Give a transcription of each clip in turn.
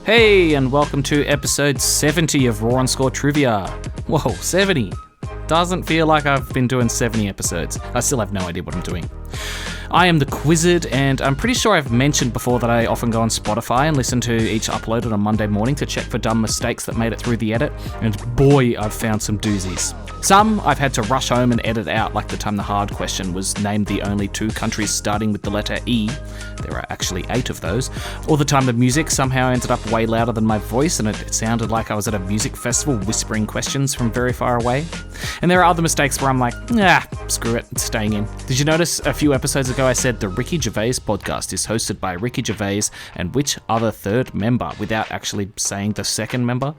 Hey, and welcome to episode 70 of Raw and Score Trivia. Whoa, 70. Doesn't feel like I've been doing 70 episodes. I still have no idea what I'm doing. I am the Quizzard, and I'm pretty sure I've mentioned before that I often go on Spotify and listen to each uploaded on Monday morning to check for dumb mistakes that made it through the edit, and boy, I've found some doozies. Some I've had to rush home and edit out, like the time the hard question was named the only 2 countries starting with the letter E. There are actually 8 of those. Or the time the music somehow ended up way louder than my voice and it sounded like I was at a music festival whispering questions from very far away. And there are other mistakes where I'm like, screw it, it's staying in. Did you notice a few episodes ago I said the Ricky Gervais podcast is hosted by Ricky Gervais and which other third member without actually saying the second member?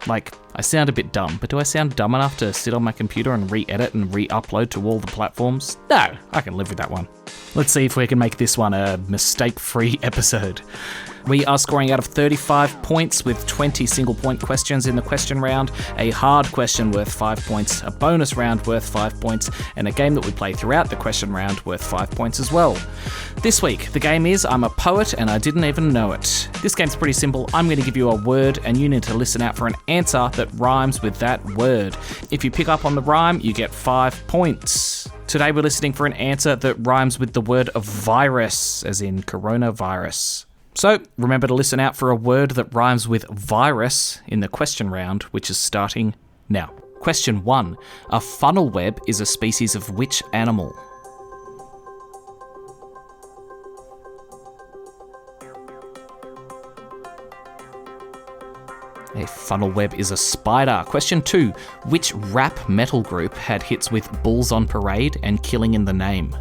Like, I sound a bit dumb, but do I sound dumb enough to sit on my computer and re-edit and re-upload to all the platforms? No, I can live with that one. Let's see if we can make this one a mistake-free episode. We are scoring out of 35 points with 20 single-point questions in the question round, a hard question worth 5 points, a bonus round worth 5 points, and a game that we play throughout the question round worth 5 points as well. This week, the game is I'm a poet and I didn't even know it. This game's pretty simple. I'm going to give you a word and you need to listen out for an answer that rhymes with that word. If you pick up on the rhyme, you get 5 points. Today we're listening for an answer that rhymes with the word of virus, as in coronavirus. So, remember to listen out for a word that rhymes with virus in the question round, which is starting now. Question 1. A funnel web is a species of which animal? A funnel web is a spider. Question 2. Which rap metal group had hits with Bulls on Parade and Killing in the Name?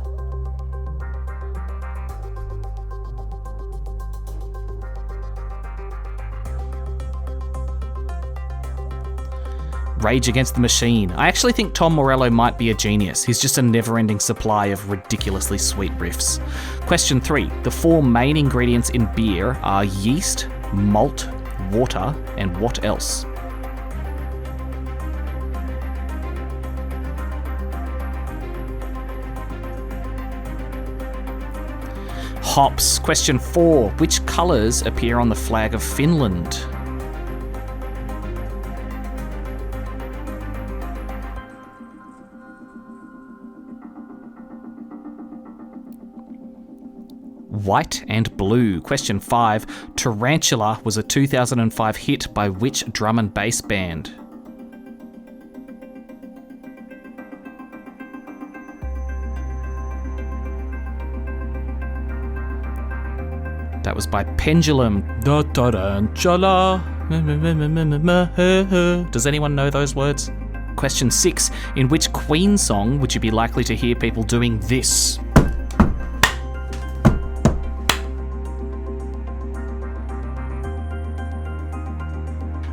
Rage Against the Machine. I actually think Tom Morello might be a genius. He's just a never-ending supply of ridiculously sweet riffs. Question 3. The 4 main ingredients in beer are yeast, malt, water, and what else? Hops. Question 4. Which colours appear on the flag of Finland? White and blue. Question 5. Tarantula was a 2005 hit by which drum and bass band? That was by Pendulum. Da tarantula. Does anyone know those words? Question 6. In which Queen song would you be likely to hear people doing this?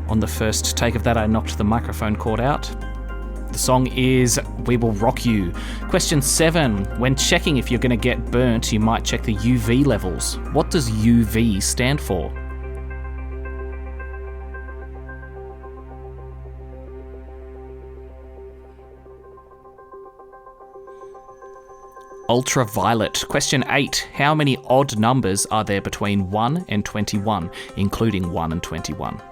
On the first take of that, I knocked the microphone cord out. The song is We Will Rock You. Question 7. When checking if you're going to get burnt, you might check the UV levels. What does UV stand for? Ultraviolet. Question 8. How many odd numbers are there between 1 and 21, including 1 and 21?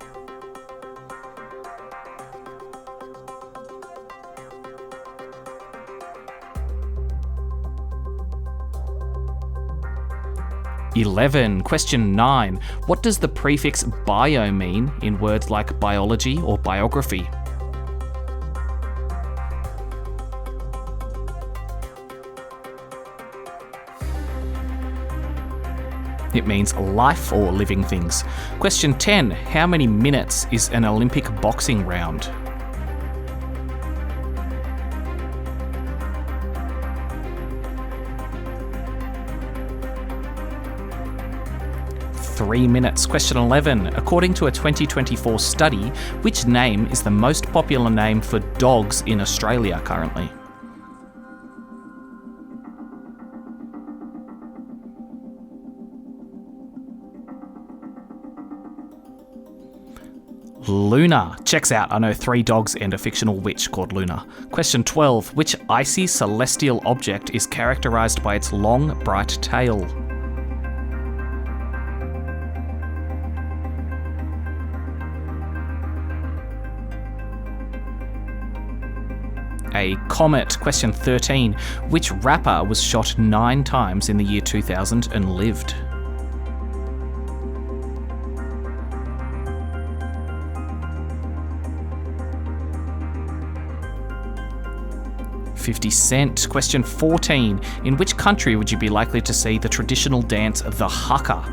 Question 9. What does the prefix bio mean in words like biology or biography? It means life or living things. Question 10. How many minutes is an Olympic boxing round? Three minutes. Question 11. According to a 2024 study, which name is the most popular name for dogs in Australia currently? Luna. Checks out. I know 3 dogs and a fictional witch called Luna. Question 12. Which icy celestial object is characterized by its long, bright tail? A comet. Question 13. Which rapper was shot 9 times in the year 2000 and lived? $50 Cent. Question 14. In which country would you be likely to see the traditional dance the haka?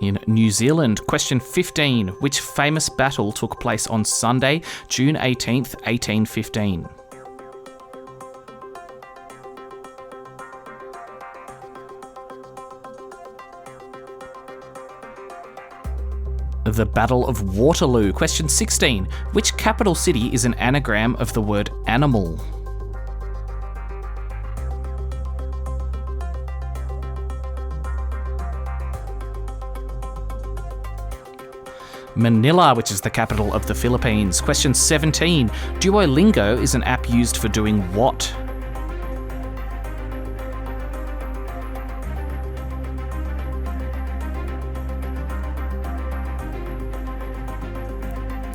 In New Zealand. Question 15. Which famous battle took place on Sunday, June 18th, 1815? The Battle of Waterloo. Question 16. Which capital city is an anagram of the word animal? Manila, which is the capital of the Philippines. Question 17. Duolingo is an app used for doing what?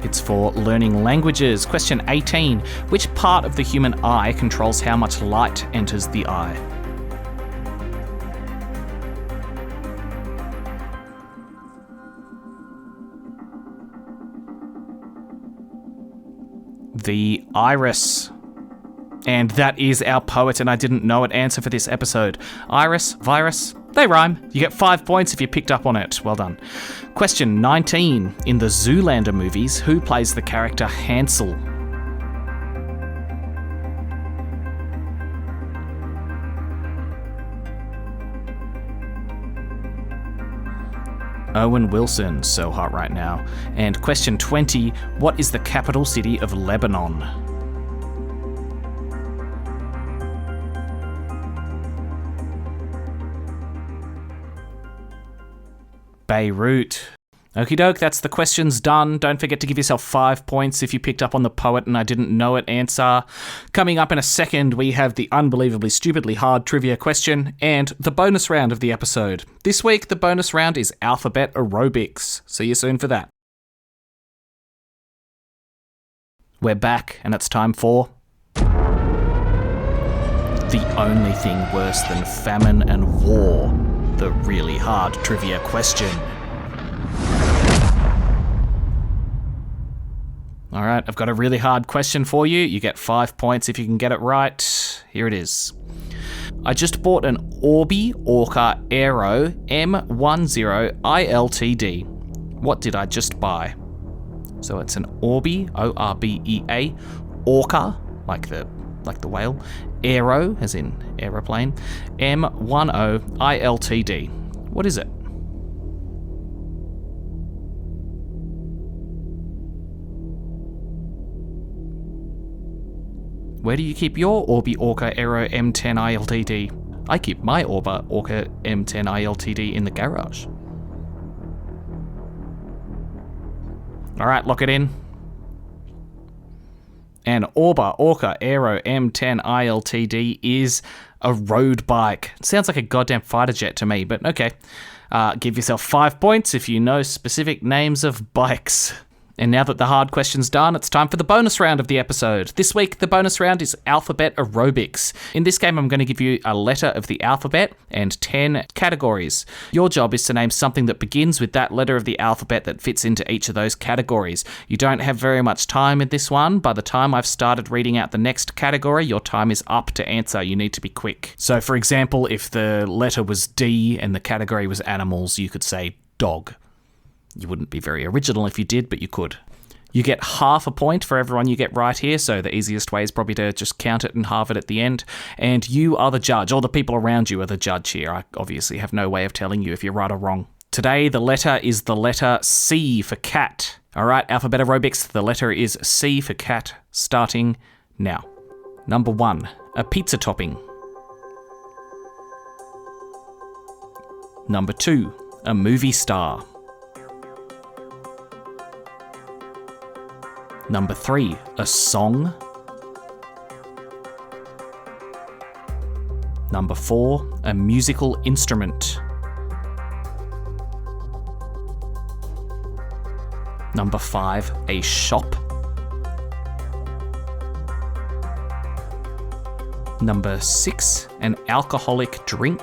It's for learning languages. Question 18. Which part of the human eye controls how much light enters the eye? The iris. And that is our poet and I didn't know it answer for this episode. Iris, virus, they rhyme. You get 5 points if you picked up on it. Well done. Question 19. In the Zoolander movies, who plays the character Hansel? Owen Wilson, so hot right now. And question 20. What is the capital city of Lebanon? Beirut. Okie doke, that's the questions done. Don't forget to give yourself 5 points if you picked up on the poet and I didn't know it answer. Coming up in a second, we have the unbelievably stupidly hard trivia question and the bonus round of the episode. This week, the bonus round is alphabet aerobics. See you soon for that. We're back and it's time for the only thing worse than famine and war. The really hard trivia question. All right, I've got a really hard question for you. You get 5 points if you can get it right. Here it is. I just bought an Orbi Orca Aero M10 ILTD. What did I just buy? So it's an Orbi, O-R-B-E-A, Orca, like the whale, Aero, as in aeroplane, M10 ILTD. What is it? Where do you keep your Orbi Orca Aero M10 ILTD? I keep my Orbi Orca M10 ILTD in the garage. All right, lock it in. An Orbi Orca Aero M10 ILTD is a road bike. It sounds like a goddamn fighter jet to me, but okay. Give yourself 5 points if you know specific names of bikes. And now that the hard question's done, it's time for the bonus round of the episode. This week, the bonus round is alphabet aerobics. In this game, I'm going to give you a letter of the alphabet and 10 categories. Your job is to name something that begins with that letter of the alphabet that fits into each of those categories. You don't have very much time in this one. By the time I've started reading out the next category, your time is up to answer. You need to be quick. So, for example, if the letter was D and the category was animals, you could say dog. You wouldn't be very original if you did, but you could. You get half a point for everyone you get right here, so the easiest way is probably to just count it and halve it at the end. And you are the judge. All the people around you are the judge here. I obviously have no way of telling you if you're right or wrong. Today, the letter is the letter C for cat. All right, alphabet aerobics, the letter is C for cat, starting now. Number 1, a pizza topping. Number 2, a movie star. Number 3, a song. Number 4, a musical instrument. Number 5, a shop. Number 6, an alcoholic drink.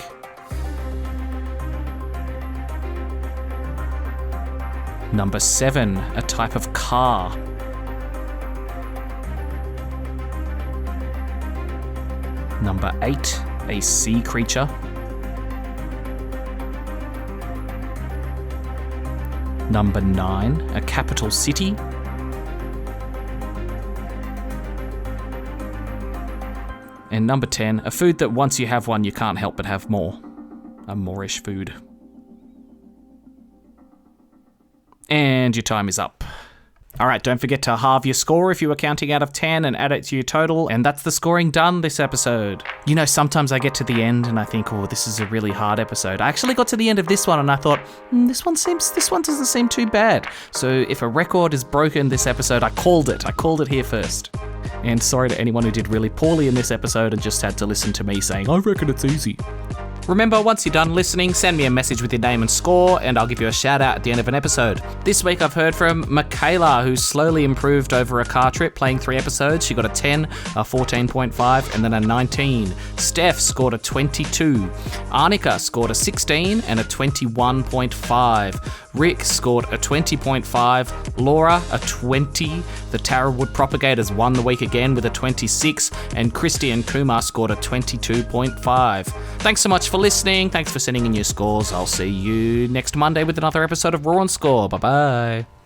Number 7, a type of car. Number 8, a sea creature. Number 9, a capital city. And number 10, a food that once you have one, you can't help but have more. A Moorish food. And your time is up. All right, don't forget to halve your score if you were counting out of 10 and add it to your total. And that's the scoring done this episode. You know, sometimes I get to the end and I think, oh, this is a really hard episode. I actually got to the end of this one and I thought, this one doesn't seem too bad. So if a record is broken this episode, I called it here first. And sorry to anyone who did really poorly in this episode and just had to listen to me saying, I reckon it's easy. Remember, once you're done listening, send me a message with your name and score, and I'll give you a shout out at the end of an episode. This week I've heard from Michaela, who slowly improved over a car trip playing 3 episodes. She got a 10, a 14.5, and then a 19. Steph scored a 22. Arnika scored a 16 and a 21.5. Rick scored a 20.5. Laura, a 20. The Tarawood Propagators won the week again with a 26. And Christy and Kumar scored a 22.5. Thanks so much for listening. Thanks for sending in your scores. I'll see you next Monday with another episode of Raw and Score. Bye-bye.